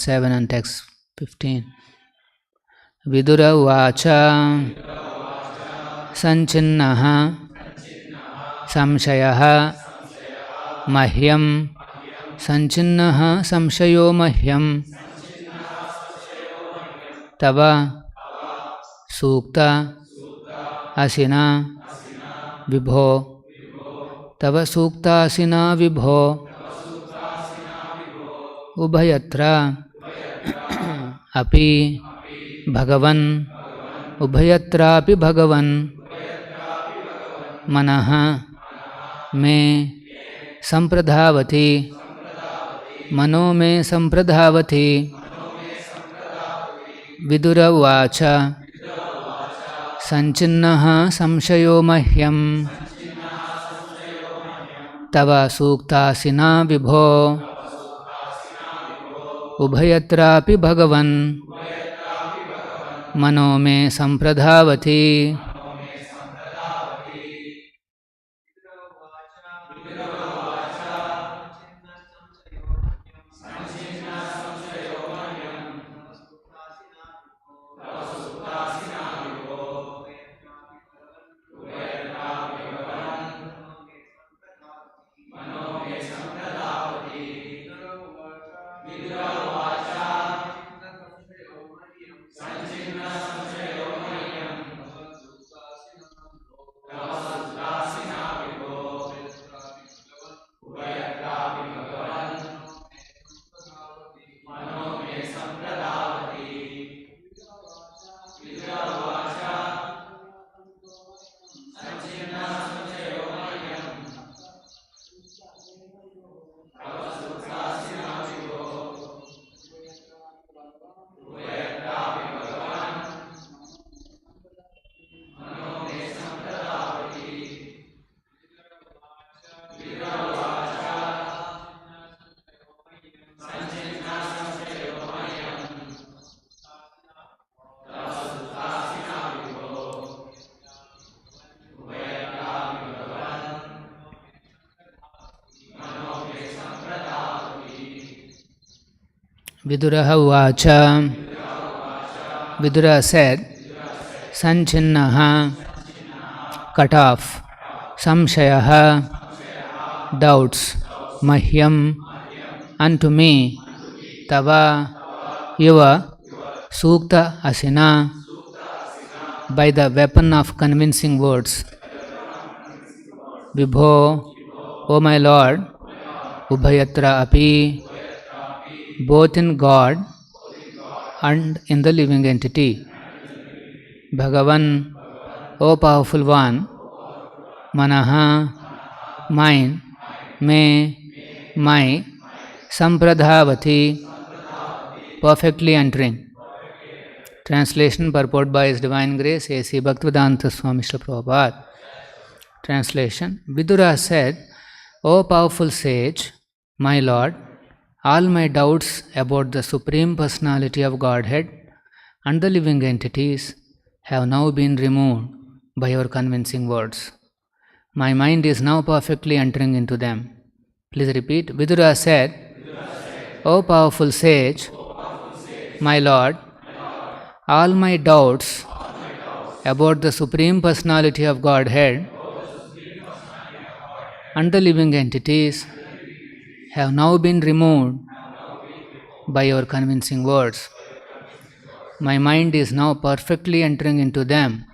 7 and text 15. Vidura vacha sanchinnaha samshayaha mahyam sanchinnaha samshayo mahyam tava sukta asina vibho tava sukta asina vibho ubhayatra api bhagavan ubhayatrapi bhagavan manaha me sampradhavati mano me sampradhavati vidura vacha sanchinnaha samshayo mahyam tava suktasina vibho ubhayatrapi bhagavan mano me sampradhavati. Vidura vacha, Vidura said, Sanchinnaha, cut off, Samshayaha, doubts, Mahyam, unto me, Tava, your, Sukta Asina, by the weapon of convincing words. Vibho, O my Lord, Ubhayatra api, both in God and in the living entity. Bhagavan, O powerful one, Manaha, mine, me, my, Sampradhavati, perfectly entering. Translation purport by His Divine Grace, A.C. Bhaktivedanta Swamy Srila Prabhupada. Translation. Vidura said, O powerful sage, my Lord, all my doubts about the Supreme Personality of Godhead and the living entities have now been removed by your convincing words. My mind is now perfectly entering into them. Please repeat. Vidura said, O powerful sage, my Lord, all my doubts about the Supreme Personality of Godhead and the living entities have now been removed by your convincing words. My mind is now perfectly entering into them.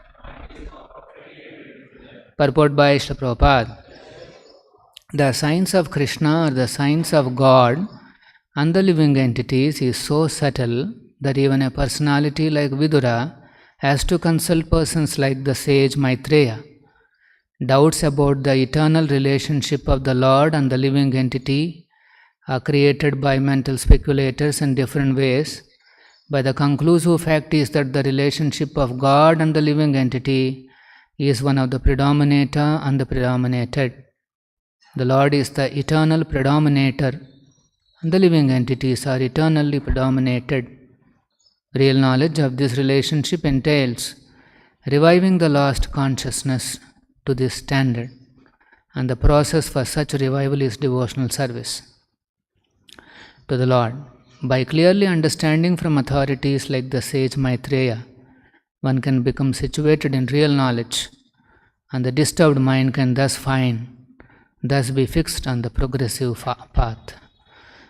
Purport by Srila Prabhupada. The science of Krishna or the science of God and the living entities is so subtle that even a personality like Vidura has to consult persons like the sage Maitreya. Doubts about the eternal relationship of the Lord and the living entity are created by mental speculators in different ways, but the conclusive fact is that the relationship of God and the living entity is one of the predominator and the predominated. The Lord is the eternal predominator and the living entities are eternally predominated. Real knowledge of this relationship entails reviving the lost consciousness to this standard, and the process for such revival is devotional service to the Lord. by clearly understanding from authorities like the sage Maitreya, one can become situated in real knowledge, and the disturbed mind can thus be fixed on the progressive path.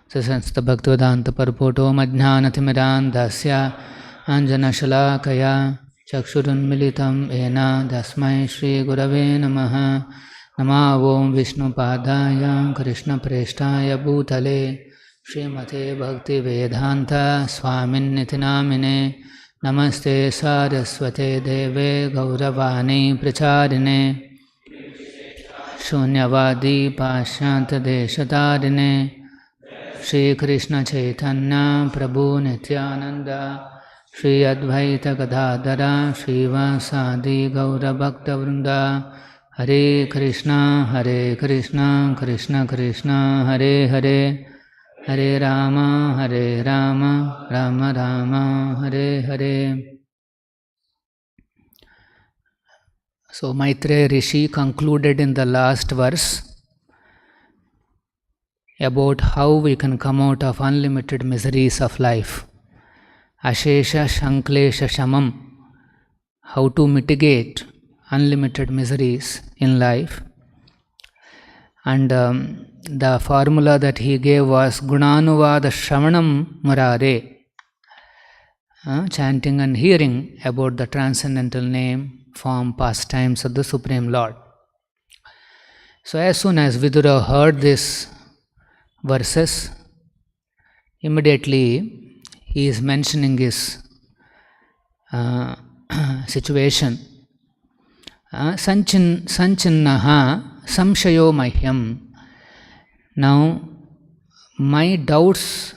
Sasansta Bhaktivedanta Parpoto Madhyanathimiran Dasya Anjana Shalakaya Chakshurunmilitam Ena Dasmai Shri Gurave Namaha Nama Om Vishnu Padaya Krishna Preshtaya Bhutale Srimate Bhakti Vedanta Swamin Nitinamine Namaste Saraswate Deve Gauravani Pracharine Shunyavadi Pashyanta Deshatarine Shri Krishna Chaitanya Prabhu Nityananda Shri Advaita Gadadhara Srivasadi Gaura Bhakta Vrinda Hare Krishna Krishna Krishna Hare Hare Hare Rama Rama Rama Hare Hare. So Maitreya Rishi concluded in the last verse about how we can come out of unlimited miseries of life. Ashesha Shanklesha Shamam, how to mitigate unlimited miseries in life. And the formula that he gave was Gunanuvada Shravanam Murare, chanting and hearing about the transcendental name, form, pastimes of the Supreme Lord. So as soon as Vidura heard this verses, immediately he is mentioning his situation. Sanchinnaha samshayo mahyam. Now my doubts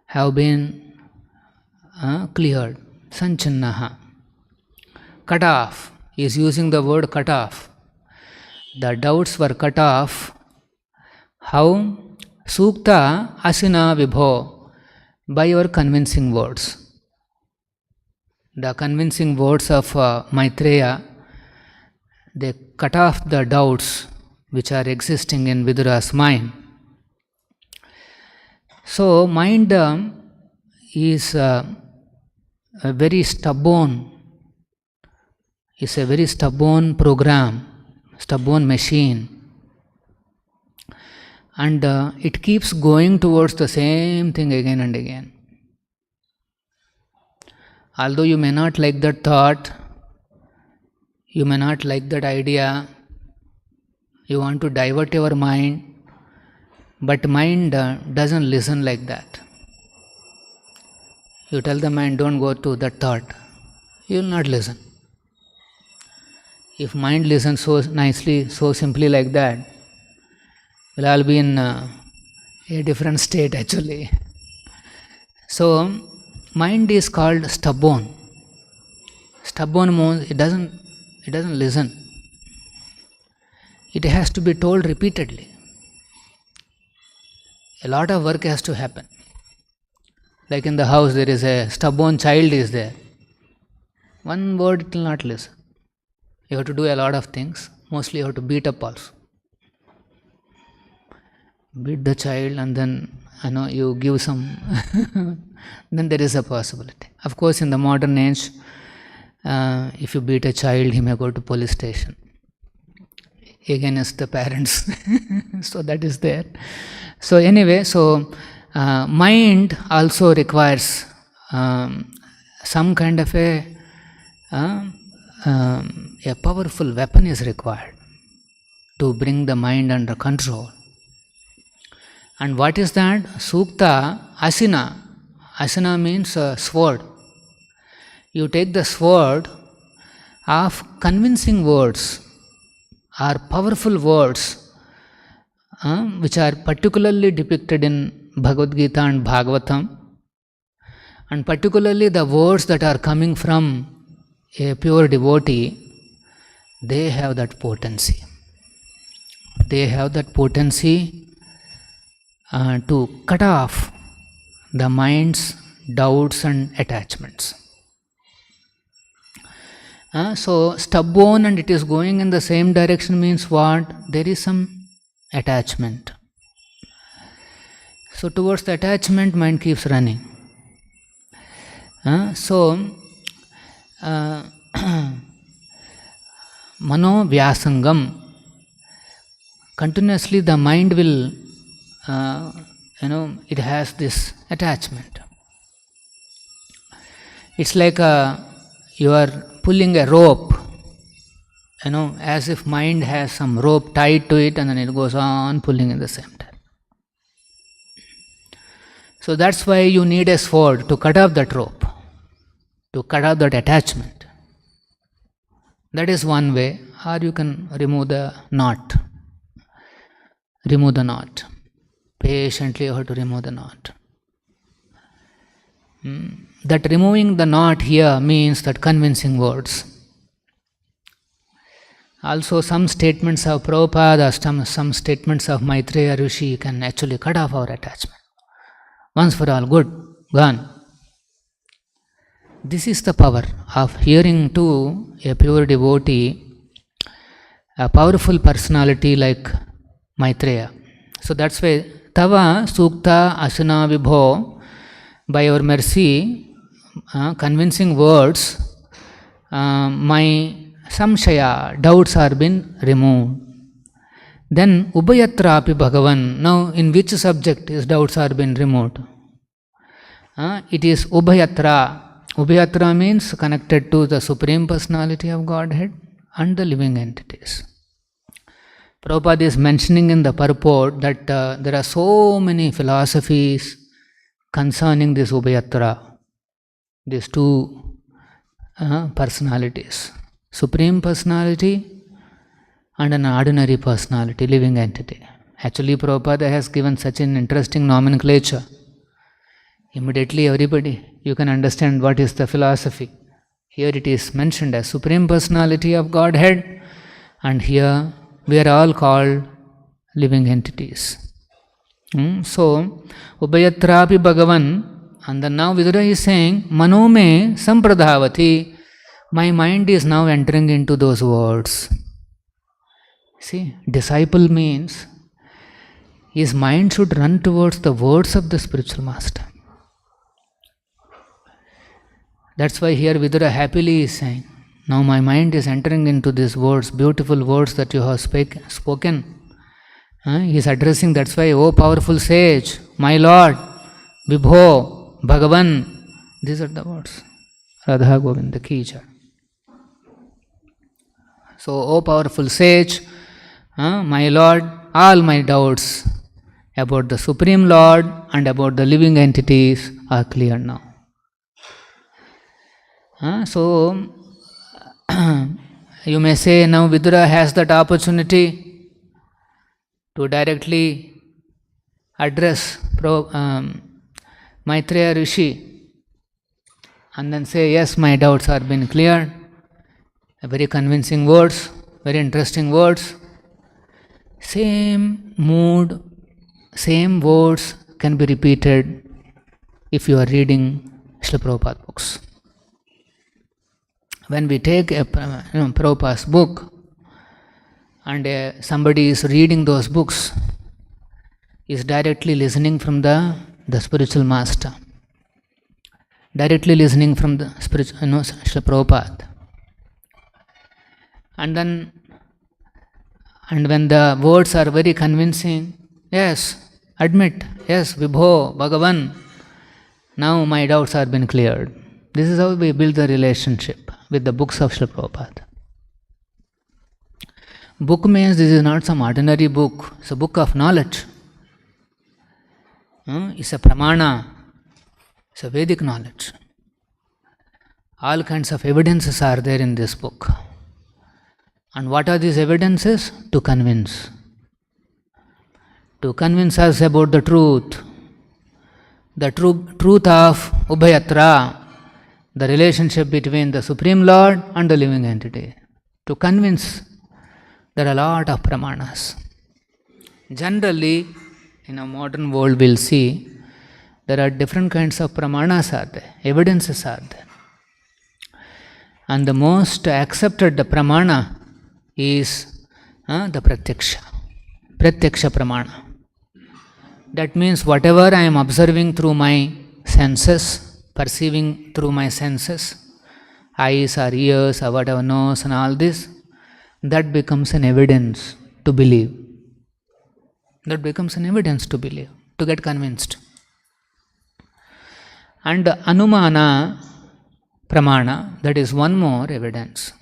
have been cleared. Sanchinnaha. Cut off. He is using the word cut off. The doubts were cut off. How? Sukta asina vibho, by your convincing words. The convincing words of Maitreya, they cut off the doubts which are existing in Vidura's mind. So mind is a very stubborn program, stubborn machine. And it keeps going towards the same thing again and again. Although you may not like that thought, you may not like that idea, you want to divert your mind, but mind doesn't listen like that. You tell the mind, don't go to that thought, you will not listen. If mind listens so nicely, so simply like that, we'll all be in a different state actually. So, mind is called stubborn. Stubborn means it doesn't listen. It has to be told repeatedly. A lot of work has to happen. Like in the house, there is a stubborn child is there. One word it will not listen. You have to do a lot of things. Mostly you have to beat up also. Beat the child and then you give some then there is a possibility. Of course, in the modern age, if you beat a child, he may go to police station against the parents. So that is there. So anyway, mind also requires some kind of a powerful weapon is required to bring the mind under control. And what is that? Sukta asina. Asina means sword. You take the sword of convincing words or powerful words which are particularly depicted in Bhagavad Gita and Bhagavatam, and particularly the words that are coming from a pure devotee, they have that potency. They have that potency to cut off the mind's doubts and attachments. So stubborn and it is going in the same direction means what? There is some attachment. So towards the attachment, mind keeps running. So Mano Vyasangam, continuously the mind will, it has this attachment. It's like you are pulling a rope, as if mind has some rope tied to it and then it goes on pulling in the same time. So that's why you need a sword to cut off that rope, to cut off that attachment. That is one way, or you can remove the knot. Remove the knot. Patiently you have to remove the knot. That removing the knot here means that convincing words. Also some statements of Prabhupada, some statements of Maitreya Rishi can actually cut off our attachment. Once for all, good, gone. This is the power of hearing to a pure devotee, a powerful personality like Maitreya. So that's why Tava Sukta Asana Vibho, by your mercy, convincing words, my samshaya, doubts are been removed. Then Ubayatra api Bhagavan. Now in which subject his doubts are been removed? It is Ubayatra. Ubayatra means connected to the Supreme Personality of Godhead and the living entities. Prabhupada is mentioning in the purport that there are so many philosophies concerning this Ubayatra, these two personalities, Supreme Personality and an ordinary personality, living entity. Actually, Prabhupada has given such an interesting nomenclature. Immediately everybody, you can understand what is the philosophy. Here it is mentioned as Supreme Personality of Godhead, and here we are all called living entities. So, Ubayatrapi Bhagavan, and then now Vidura is saying, Manome Sampradhavati, my mind is now entering into those words. See, disciple means his mind should run towards the words of the spiritual master. That's why here Vidura happily is saying, now my mind is entering into these words, beautiful words that you have spoken. He is addressing, that's why, oh powerful sage, my Lord, Vibho, Bhagavan, these are the words. Radha Govinda Ki Jai. So, oh powerful sage, my Lord, all my doubts about the Supreme Lord and about the living entities are clear now. So, you may say now Vidura has that opportunity to directly address Maitreya Rishi and then say, yes, my doubts are been cleared. Very convincing words, very interesting words. Same mood, same words can be repeated if you are reading Srila Prabhupada books. When we take a Prabhupada's book and somebody is reading those books, is directly listening from the spiritual master, directly listening from the spiritual, Srila Prabhupada. And when the words are very convincing, yes, admit, yes, Vibho, Bhagavan, now my doubts have been cleared. This is how we build the relationship with the books of Srila Prabhupada. Book means this is not some ordinary book, it's a book of knowledge. It's a pramana, it's a Vedic knowledge. All kinds of evidences are there in this book. And what are these evidences? To convince. To convince us about the truth. The truth of Ubhayatra, the relationship between the Supreme Lord and the living entity. To convince, there are a lot of pramanas. Generally, in a modern world, we'll see there are different kinds of pramanas are there, evidences are there. And the most accepted the pramana is the pratyaksha pramana. That means whatever I am observing through my senses, perceiving through my senses, eyes or ears or whatever, nose and all this, that becomes an evidence to believe. That becomes an evidence to believe, to get convinced. And Anumana Pramana, that is one more evidence.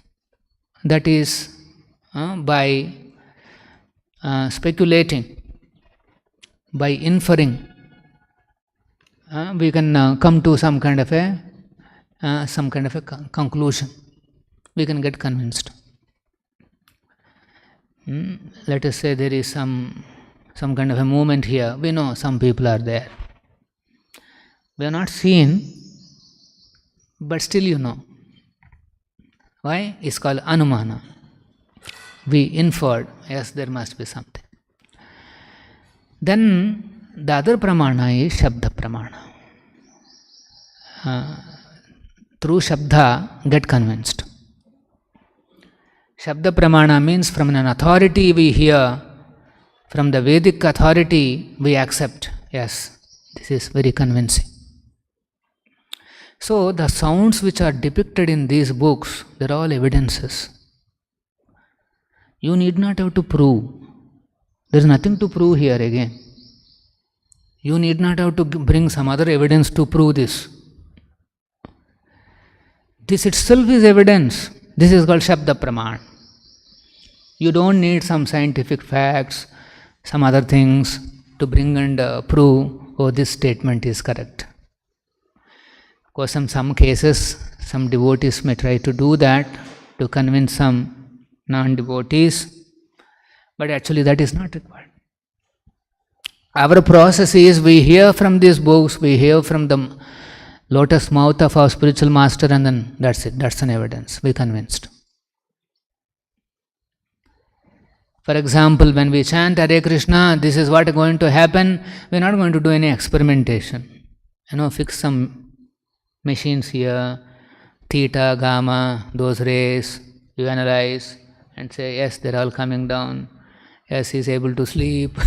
That is by speculating, by inferring, we can come to some kind of a conclusion. We can get convinced. Let us say there is some kind of a movement here. We know some people are there. We are not seen, but still you know. Why? It's called Anumana. We inferred, yes, there must be something. Then the other pramana is Shabda pramana. Through Shabda, get convinced. Shabda pramana means from an authority we hear, from the Vedic authority we accept. Yes, this is very convincing. So the sounds which are depicted in these books, they are all evidences. You need not have to prove. There is nothing to prove here again. You need not have to bring some other evidence to prove this. This itself is evidence. This is called Shabda Praman. You don't need some scientific facts, some other things to bring and prove, oh, this statement is correct. Of course, in some cases, some devotees may try to do that to convince some non-devotees, but actually that is not required. Our process is, we hear from these books, we hear from the lotus mouth of our spiritual master, and then that's it, that's an evidence, we are convinced. For example, when we chant Hare Krishna, this is what is going to happen, we are not going to do any experimentation. Fix some machines here, theta, gamma, those rays, you analyze and say, yes, they're all coming down, yes, he's able to sleep.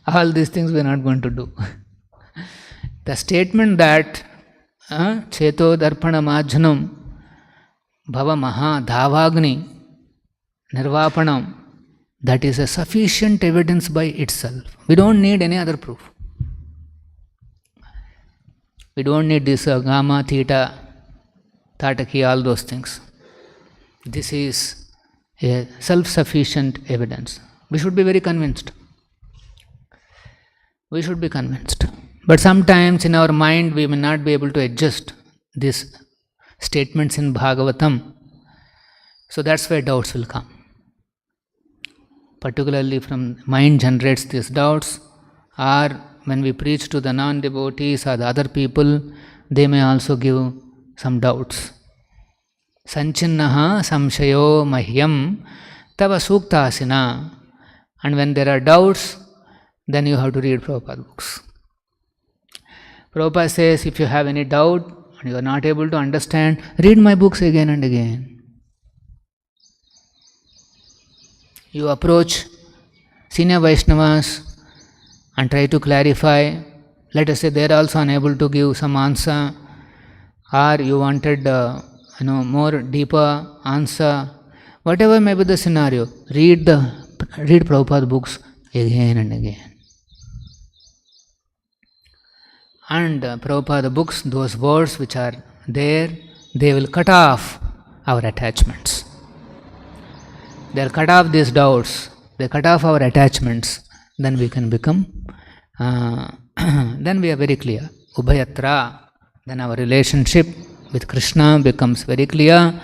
All these things we are not going to do. The statement that Cheto Darpana Majhanam Bhava Maha Dhavagni Nirvapanam, that is a sufficient evidence by itself. We don't need any other proof. We don't need this gamma, theta, tataki, all those things. This is a self-sufficient evidence. We should be very convinced. We should be convinced. But sometimes in our mind we may not be able to adjust these statements in Bhagavatam. So that's where doubts will come. Particularly from mind generates these doubts, or when we preach to the non-devotees or the other people, they may also give some doubts. Sanchinnaha samshayo mahyam tava suktasina. And when there are doubts, then you have to read Prabhupada books. Prabhupada says, if you have any doubt and you are not able to understand, read my books again and again. You approach senior Vaishnavas and try to clarify. Let us say they are also unable to give some answer, or you wanted more deeper answer. Whatever may be the scenario, read Prabhupada books again and again. And Prabhupada books, those words which are there, they will cut off our attachments. They will cut off these doubts, they cut off our attachments, then we can become, then we are very clear. Ubhayatra, then our relationship with Krishna becomes very clear,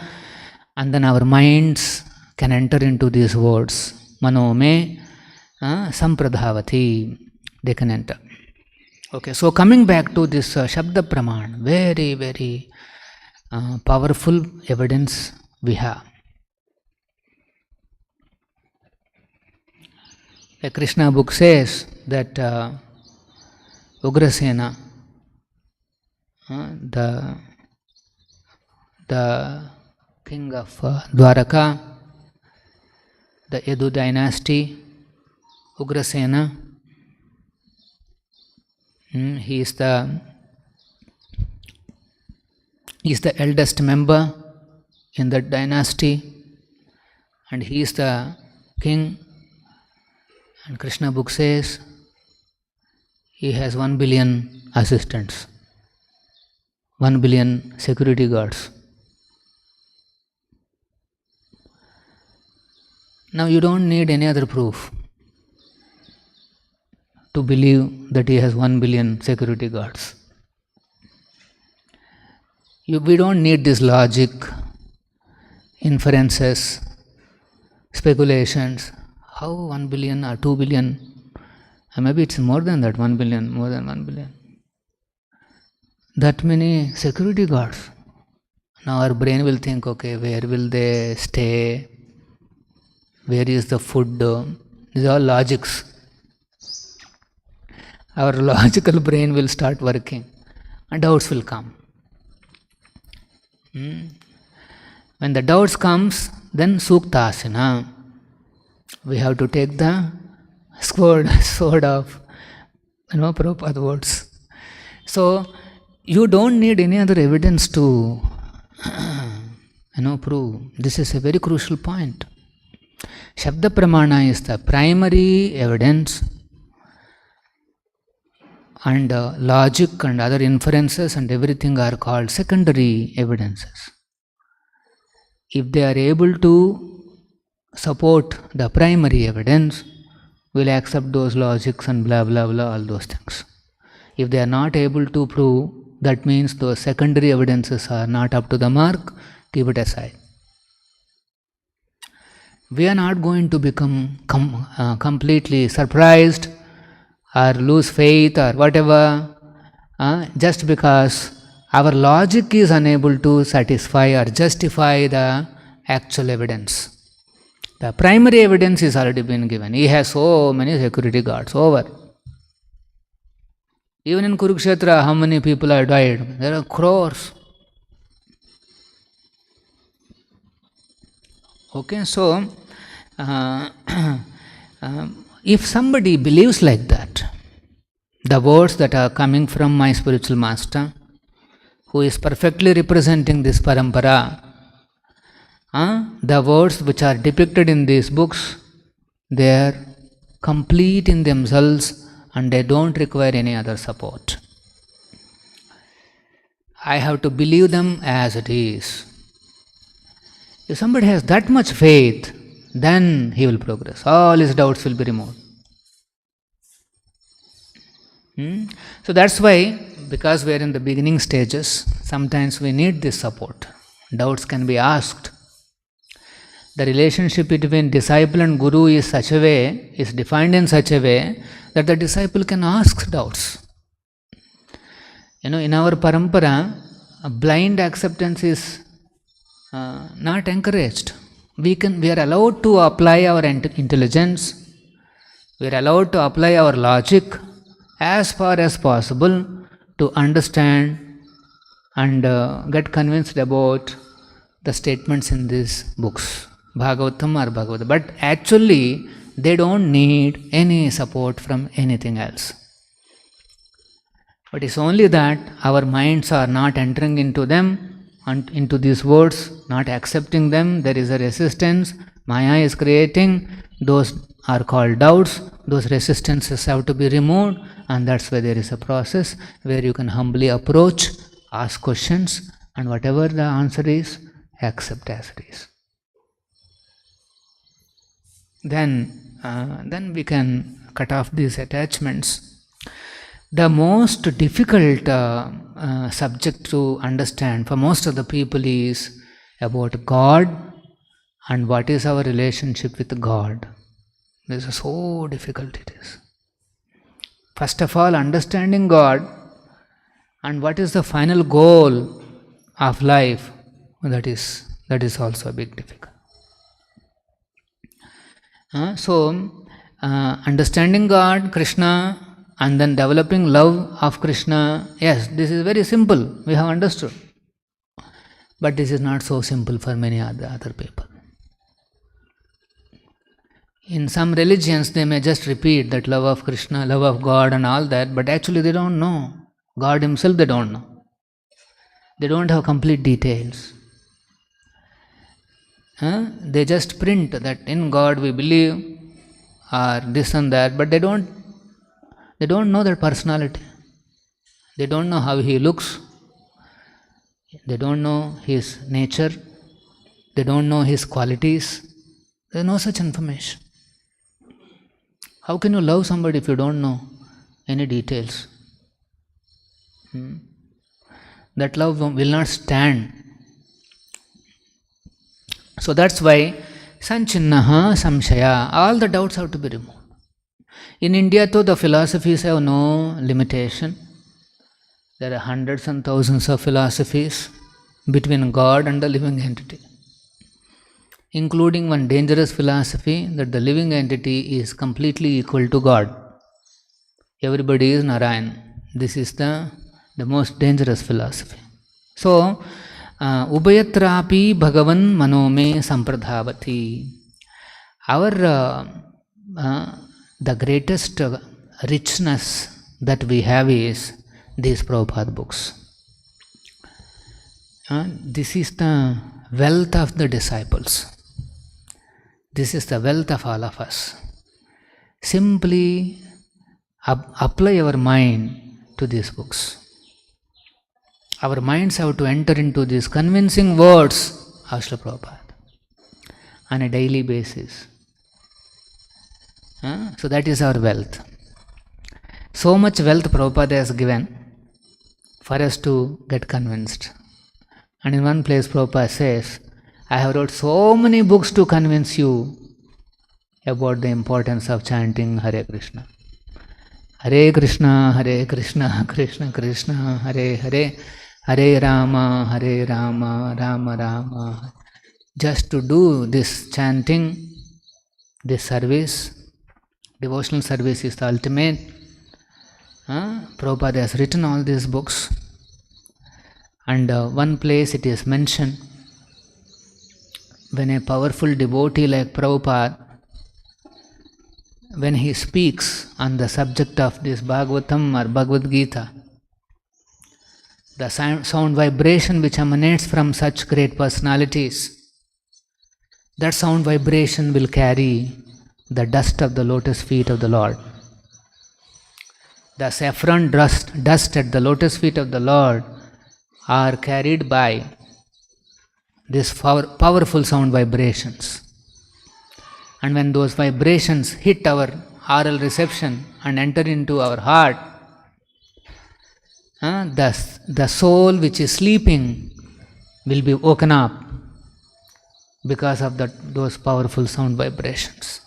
and then our minds can enter into these words. Mano me sampradhavati, they can enter. Okay, so coming back to this Shabda Praman, very, very powerful evidence we have. A Krishna book says that Ugrasena, the king of Dwaraka, the Yadu dynasty, Ugrasena, He is the eldest member in that dynasty, and he is the king. And Krishna book says he has 1 billion assistants, 1 billion security guards. Now you don't need any other proof to believe that he has 1 billion security guards. We don't need this logic, inferences, speculations. How 1 billion or 2 billion? Maybe it's more than that, 1 billion, more than 1 billion. That many security guards. Now our brain will think, okay, where will they stay? Where is the food? These are all logics. Our logical brain will start working and doubts will come. When the doubts comes, then suktasana. We have to take the sword of Prabhupada words. So you don't need any other evidence to prove. This is a very crucial point. Shabda Pramana is the primary evidence, and logic and other inferences and everything are called secondary evidences. If they are able to support the primary evidence, we'll accept those logics and blah blah blah, all those things. If they are not able to prove, that means those secondary evidences are not up to the mark, keep it aside. We are not going to become completely surprised or lose faith or whatever just because our logic is unable to satisfy or justify the actual evidence. The primary evidence is already been given. He has so many security guards, over. Even in Kurukshetra, how many people have died? There are crores. Okay, so if somebody believes like that, the words that are coming from my spiritual master, who is perfectly representing this parampara, the words which are depicted in these books, they are complete in themselves and they don't require any other support. I have to believe them as it is. If somebody has that much faith, then he will progress. All his doubts will be removed. So that's why, because we are in the beginning stages, sometimes we need this support. Doubts can be asked. The relationship between disciple and guru is defined in such a way that the disciple can ask doubts. In our parampara, blind acceptance is not encouraged. We are allowed to apply our intelligence, we are allowed to apply our logic as far as possible to understand and get convinced about the statements in these books, Bhagavatam or Bhagavatam. But actually, they don't need any support from anything else. But it's only that our minds are not entering into them, and into these words, not accepting them. There is a resistance. Maya is creating. Those are called doubts. Those resistances have to be removed, and that's why there is a process where you can humbly approach, ask questions, and whatever the answer is, accept as it is. Then we can cut off these attachments. The most difficult subject to understand for most of the people is about God and what is our relationship with God. This is so difficult it is. First of all, understanding God and what is the final goal of life, that is also a big difficult. Understanding God, Krishna, and then developing love of Krishna, yes, this is very simple, we have understood. But this is not so simple for many other people. In some religions, they may just repeat that love of Krishna, love of God, and all that, but actually they don't know. God Himself, they don't know. They don't have complete details. They just print that in God we believe, or this and that, but they don't know their personality. They don't know how He looks. They don't know His nature. They don't know His qualities. There is no such information. How can you love somebody if you don't know any details? That love will not stand. So that's why Sanchinnaha Samshaya, all the doubts have to be removed. In India, though, the philosophies have no limitation. There are hundreds and thousands of philosophies between God and the living entity, including one dangerous philosophy that the living entity is completely equal to God. Everybody is Narayan. This is the most dangerous philosophy. So, Ubayatrapi Bhagavan Manome Sampradhavati. The greatest richness that we have is these Prabhupada books. This is the wealth of the disciples. This is the wealth of all of us. Simply apply our mind to these books. Our minds have to enter into these convincing words of Srila Prabhupada on a daily basis. So that is our wealth. So much wealth Prabhupada has given for us to get convinced. And in one place Prabhupada says, I have wrote so many books to convince you about the importance of chanting Hare Krishna. Hare Krishna, Krishna Krishna, Hare Hare, Hare Rama, Rama Rama. Just to do this chanting, this service, devotional service is the ultimate. Prabhupada has written all these books, and one place it is mentioned, when a powerful devotee like Prabhupada, when he speaks on the subject of this Bhagavatam or Bhagavad Gita, the sound vibration which emanates from such great personalities, that sound vibration will carry the dust of the lotus feet of the Lord. The saffron dust at the lotus feet of the Lord are carried by these powerful sound vibrations. And when those vibrations hit our oral reception and enter into our heart, the soul which is sleeping will be woken up because of those powerful sound vibrations.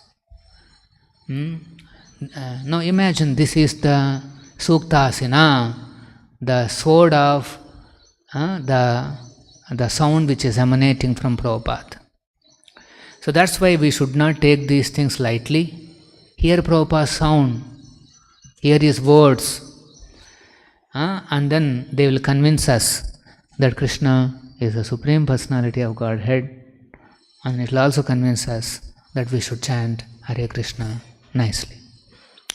Now imagine this is the Suktasina, the sword of the sound which is emanating from Prabhupada. So that's why we should not take these things lightly. Hear Prabhupada's sound, hear his words, and then they will convince us that Krishna is the Supreme Personality of Godhead, and it will also convince us that we should chant Hare Krishna nicely.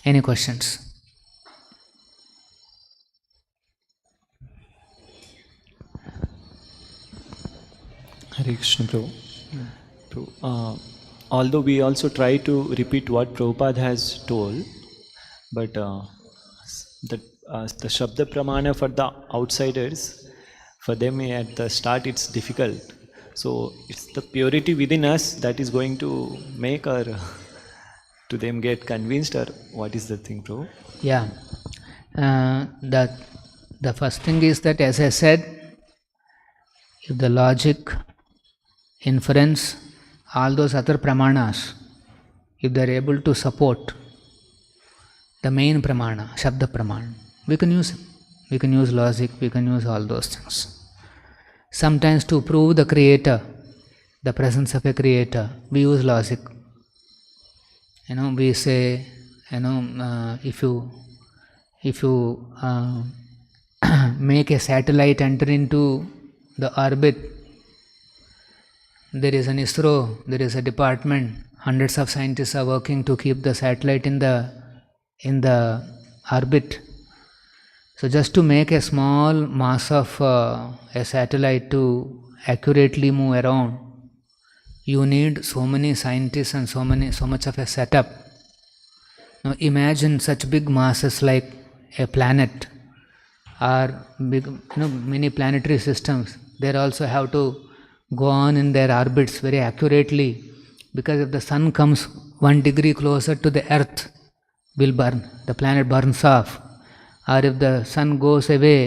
Any questions? Hare Krishna Prabhu. Although we also try to repeat what Prabhupada has told, but the Shabda Pramana for the outsiders, for them at the start it's difficult. So it's the purity within us that is going to make our to them get convinced, or what is the thing, Prabhu? Yeah. The first thing is that, as I said, if the logic, inference, all those other pramanas, if they are able to support the main pramana, Shabda Pramana, we can use it. We can use logic, we can use all those things. Sometimes to prove the creator, the presence of a creator, we use logic. We say, if you make a satellite enter into the orbit, there is an ISRO, there is a department hundreds of scientists are working to keep the satellite in the orbit. So just to make a small mass of a satellite to accurately move around, you need so many scientists and so much of a setup. Now imagine such big masses like a planet or big, many planetary systems. They also have to go on in their orbits very accurately, because if the sun comes 1 degree closer to the earth, will burn, the planet burns off. Or if the sun goes away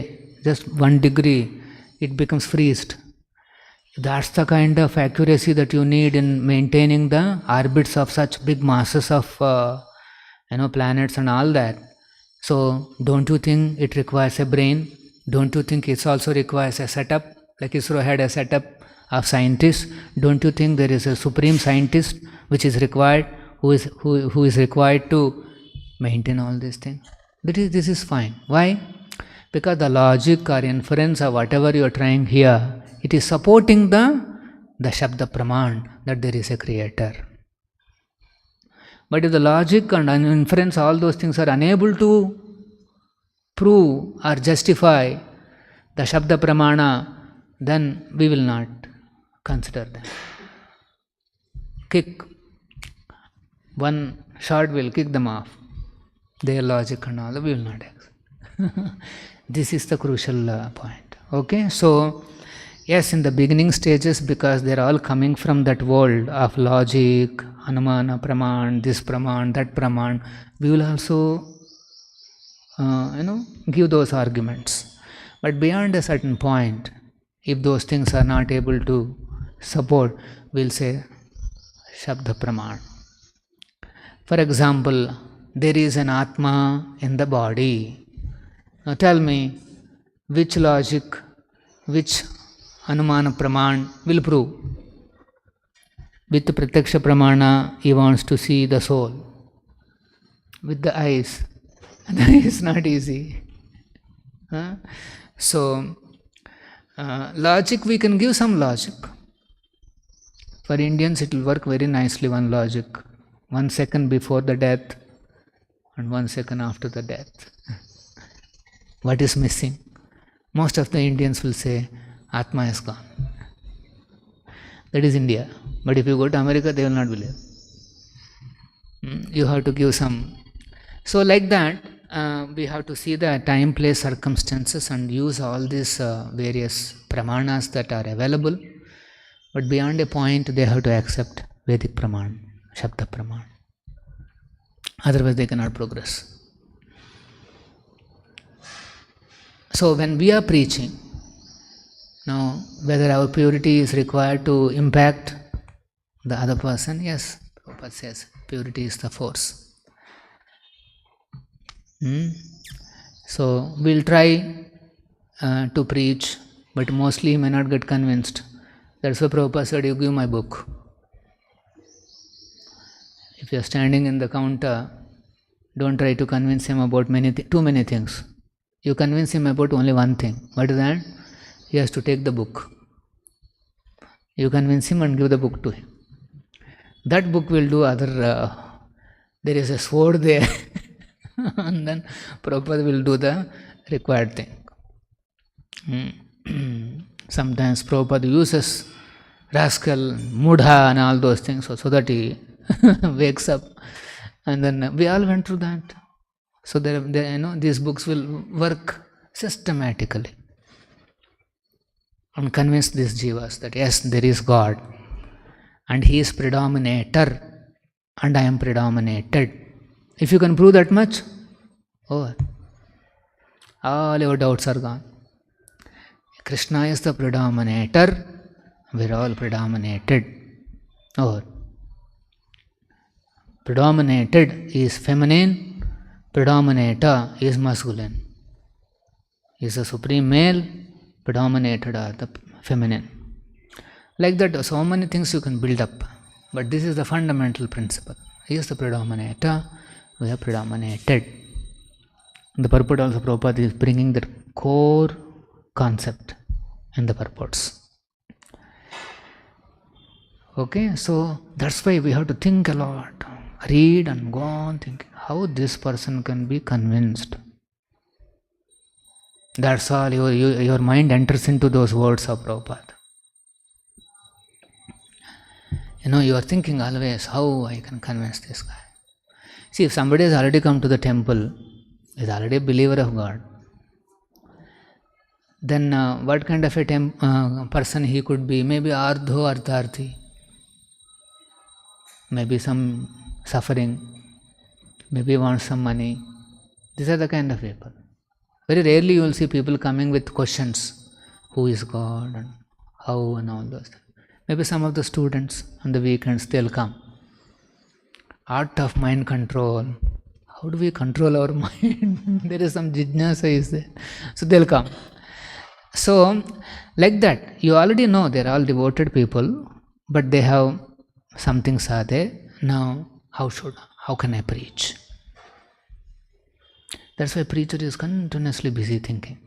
just 1 degree, it becomes freezed. That's the kind of accuracy that you need in maintaining the orbits of such big masses of planets and all that. So don't you think it requires a brain? Don't you think it also requires a setup? Like ISRO had a setup of scientists. Don't you think there is a supreme scientist which is required, who is required to maintain all these things? This is fine. Why? Because the logic or inference or whatever you are trying here, it is supporting the Shabda Praman, that there is a creator. But if the logic and inference, all those things are unable to prove or justify the Shabda Pramana, then we will not consider them. Kick. One shot will kick them off. Their logic and all, we will not accept. This is the crucial point. Okay, so yes, in the beginning stages, because they are all coming from that world of logic, Anumana Praman, this Praman, that Praman, we will also give those arguments. But beyond a certain point, if those things are not able to support, we will say Shabda Praman. For example, there is an Atma in the body. Now tell me, which logic, which Anumana Praman will prove? With the Pratyaksha Pramana, he wants to see the soul. With the eyes, it's not easy. So, logic, we can give some logic. For Indians, it will work very nicely, one logic. 1 second before the death and 1 second after the death. What is missing? Most of the Indians will say, Atma is gone. That is India. But if you go to America, they will not believe. You have to give some. So like that, we have to see the time, place, circumstances and use all these various pramanas that are available. But beyond a point, they have to accept Vedic Praman, Shabda Praman. Otherwise, they cannot progress. So when we are preaching, now whether our purity is required to impact the other person, yes, Prabhupada says purity is the force. So we'll try to preach, but mostly he may not get convinced. That's why Prabhupada said, you give my book. If you are standing in the counter, don't try to convince him about too many things. You convince him about only one thing. What is that? He has to take the book. You convince him and give the book to him. That book will do other, there is a sword there. And then Prabhupada will do the required thing. Sometimes Prabhupada uses rascal, mudha and all those things so that he wakes up. And then we all went through that. So these books will work systematically and convince these jivas that yes, there is God and He is predominator and I am predominated. If you can prove that much, over. All your doubts are gone. Krishna is the predominator, we are all predominated. Over. Predominated is feminine, predominator is masculine. He is a supreme male, predominated are the feminine. Like that, so many things you can build up. But this is the fundamental principle. He is the predominator, we are predominated. The purport also, Prabhupada is bringing that core concept in the purports. Okay, so that's why we have to think a lot, read and go on thinking how this person can be convinced. That's all, your mind enters into those words of Prabhupada. You are thinking always, how I can convince this guy. See, if somebody has already come to the temple, is already a believer of God, then what kind of a person he could be? Maybe ardho artharthi, maybe some suffering, maybe wants some money. These are the kind of people. Very rarely you will see people coming with questions, who is God and how and all those things. Maybe some of the students on the weekends, they'll come. Art of mind control. How do we control our mind? There is some jijnasa is there. So they'll come. So like that, you already know they're all devoted people, but they have something sadhe. Now how can I preach? That's why preacher is continuously busy thinking.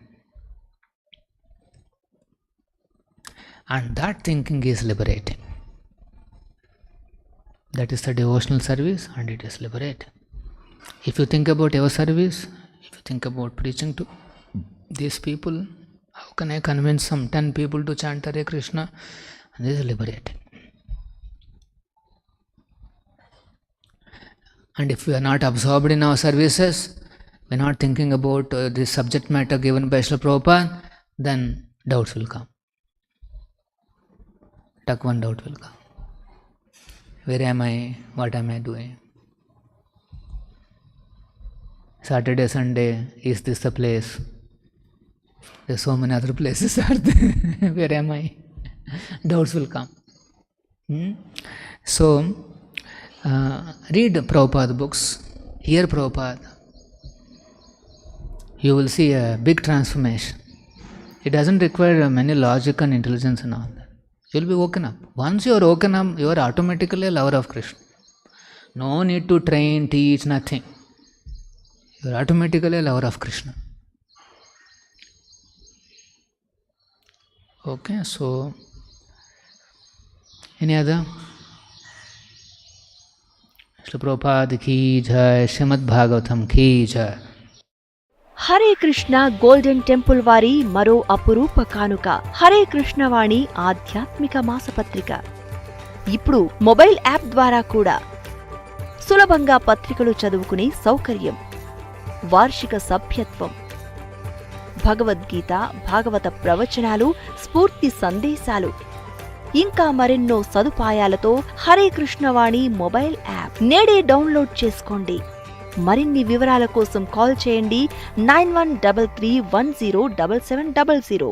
And that thinking is liberating. That is the devotional service, and it is liberating. If you think about your service, if you think about preaching to these people, how can I convince some 10 people to chant Hare Krishna? And this is liberating. And if we are not absorbed in our services, we are not thinking about the subject matter given by Srila Prabhupada, then doubts will come. One doubt will come. Where am I? What am I doing? Saturday, Sunday, is this the place? There's so many other places are there. Where am I? Doubts will come. So, read Prabhupada books, hear Prabhupada. You will see a big transformation. It doesn't require many logic and intelligence and all that. You will be woken up. Once you are woken up, you are automatically a lover of Krishna. No need to train, teach, nothing. You are automatically a lover of Krishna. Okay, so any other? Srila Prabhupada ki jai, Srimad Bhagavatam ki jai. Hare Krishna golden temple వారి మరో అపురూప కానుక హరే కృష్ణ వాణి ఆధ్యాత్మిక మాసపత్రిక. ఇప్పుడు mobile app ద్వారా కూడా సులభంగా పత్రికలు చదువుకునే సౌకర్యం, వార్షిక సభ్యత్వం, భగవద్గీత, భాగవత ప్రవచనాలు, స్ఫూర్తి సందేశాలు, ఇంకా మరెన్నో సదుపాయాలతో హరే కృష్ణ వాణి మొబైల్ యాప్ నేడే డౌన్లోడ్ చేసుకోండి. మరిన్ని వివరాల కోసం కాల్ చేయండి 9133107700.